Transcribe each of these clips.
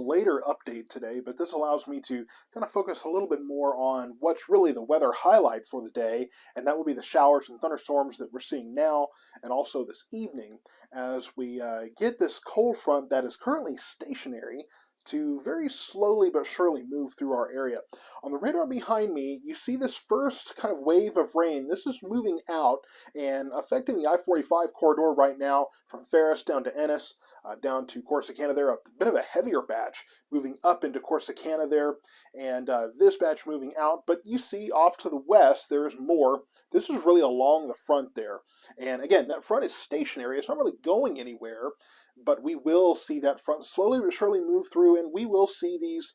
later update today, but this allows me to kind of focus a little bit more on what's really the weather highlight for the day, and that will be the showers and thunderstorms that we're seeing now and also this evening as we get this cold front that is currently stationary to very slowly but surely move through our area. On the radar behind me, you see this first kind of wave of rain. This is moving out and affecting the I-45 corridor right now from Ferris down to Ennis, down to Corsicana there. A bit of a heavier batch moving up into Corsicana there, and this batch moving out. But you see off to the west, there's more. This is really along the front there. And again, that front is stationary. It's not really going anywhere, but we will see that front slowly but surely move through, and we will see these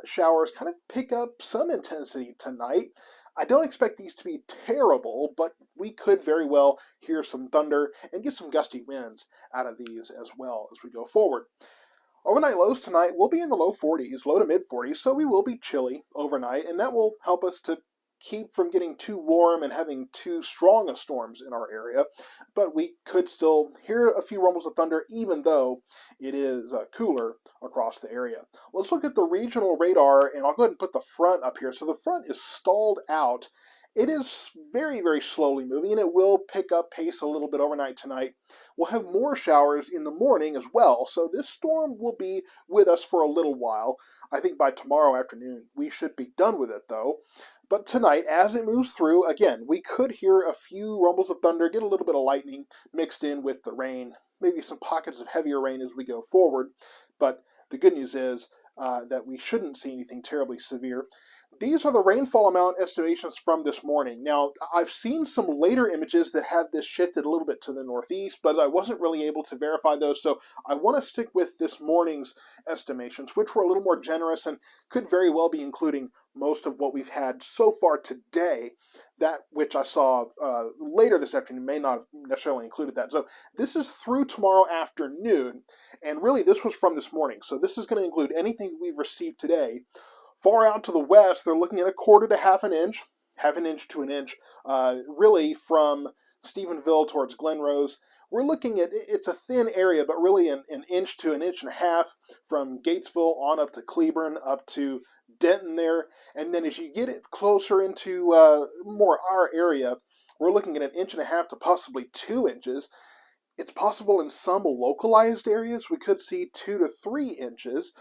showers kind of pick up some intensity tonight. I don't expect these to be terrible, but we could very well hear some thunder and get some gusty winds out of these as well as we go forward. Overnight lows tonight will be in the low 40s, low to mid 40s, so we will be chilly overnight, and that will help us to keep from getting too warm and having too strong of storms in our area. But we could still hear a few rumbles of thunder even though it is cooler across the area. Let's look at the regional radar, and I'll go ahead and put the front up here. So the front is stalled out. It is very, very slowly moving, and it will pick up pace a little bit overnight tonight. We'll have more showers in the morning as well, so this storm will be with us for a little while. I think by tomorrow afternoon we should be done with it, though. But tonight, as it moves through, again, we could hear a few rumbles of thunder, get a little bit of lightning mixed in with the rain, maybe some pockets of heavier rain as we go forward. But the good news is that we shouldn't see anything terribly severe. These are the rainfall amount estimations from this morning. Now, I've seen some later images that have this shifted a little bit to the northeast, but I wasn't really able to verify those, so I want to stick with this morning's estimations, which were a little more generous and could very well be including most of what we've had so far today. That which I saw later this afternoon may not have necessarily included that. So this is through tomorrow afternoon, and really this was from this morning, so this is going to include anything we've received today. Far out to the west, they're looking at a quarter to half an inch to an inch, really from Stephenville towards Glenrose. We're looking at, it's a thin area, but really an inch to an inch and a half from Gatesville on up to Cleburne, up to Denton there. And then as you get it closer into more our area, we're looking at an inch and a half to possibly 2 inches. It's possible in some localized areas we could see 2 to 3 inches.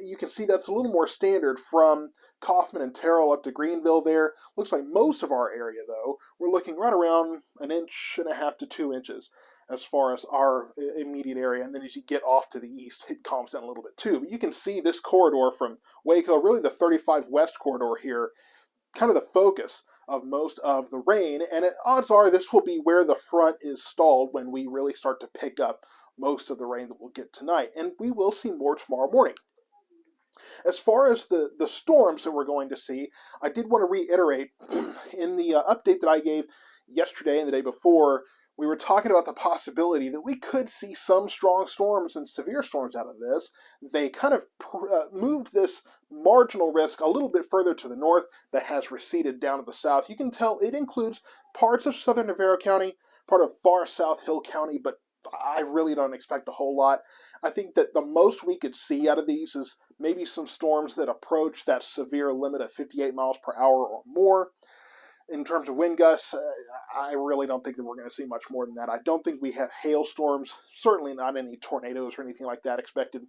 You can see that's a little more standard from Kaufman and Terrell up to Greenville there. Looks like most of our area, though, we're looking right around an inch and a half to 2 inches as far as our immediate area. And then as you get off to the east, it calms down a little bit too. But you can see this corridor from Waco, really the 35 West corridor here, kind of the focus of most of the rain, and odds are this will be where the front is stalled when we really start to pick up most of the rain that we'll get tonight, and we will see more tomorrow morning. As far as the storms that we're going to see, I did want to reiterate in the update that I gave yesterday and the day before, we were talking about the possibility that we could see some strong storms and severe storms out of this. They kind of moved this marginal risk a little bit further to the north that has receded down to the south. You can tell it includes parts of southern Navarro County, part of far south Hill County, but I really don't expect a whole lot. I think that the most we could see out of these is maybe some storms that approach that severe limit of 58 miles per hour or more. In terms of wind gusts, I really don't think that we're going to see much more than that. I don't think we have hailstorms, certainly not any tornadoes or anything like that expected.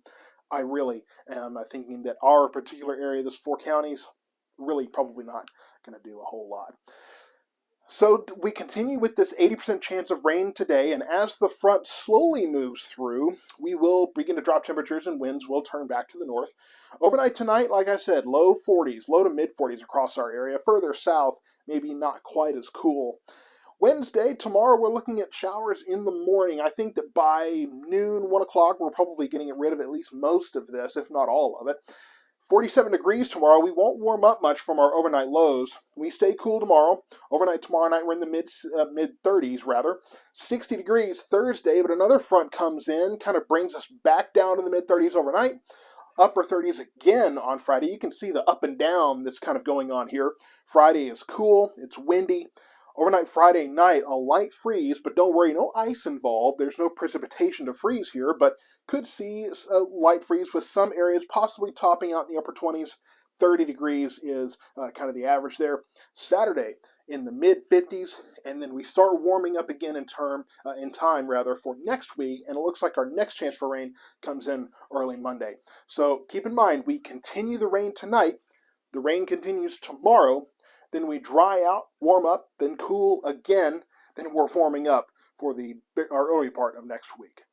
I really am thinking that our particular area, this 4 counties, really probably not going to do a whole lot. So we continue with this 80% chance of rain today, and as the front slowly moves through, we will begin to drop temperatures and winds will turn back to the north. Overnight tonight, like I said, low 40s, low to mid 40s across our area. Further south, maybe not quite as cool. Wednesday, tomorrow, we're looking at showers in the morning. I think that by noon, 1 o'clock, we're probably getting rid of at least most of this, if not all of it. 47 degrees tomorrow. We won't warm up much from our overnight lows. We stay cool tomorrow. Overnight tomorrow night, we're in the mid 30s rather. 60 degrees Thursday, but another front comes in, kind of brings us back down to the mid 30s overnight. Upper 30s again on Friday. You can see the up and down that's kind of going on here. Friday is cool. It's windy. Overnight Friday night, a light freeze, but don't worry, no ice involved. There's no precipitation to freeze here, but could see a light freeze with some areas possibly topping out in the upper 20s. 30 degrees is kind of the average there. Saturday in the mid 50s, and then we start warming up again in time for next week, and it looks like our next chance for rain comes in early Monday. So keep in mind, we continue the rain tonight. The rain continues tomorrow. Then we dry out, warm up, then cool again. Then we're warming up for our early part of next week.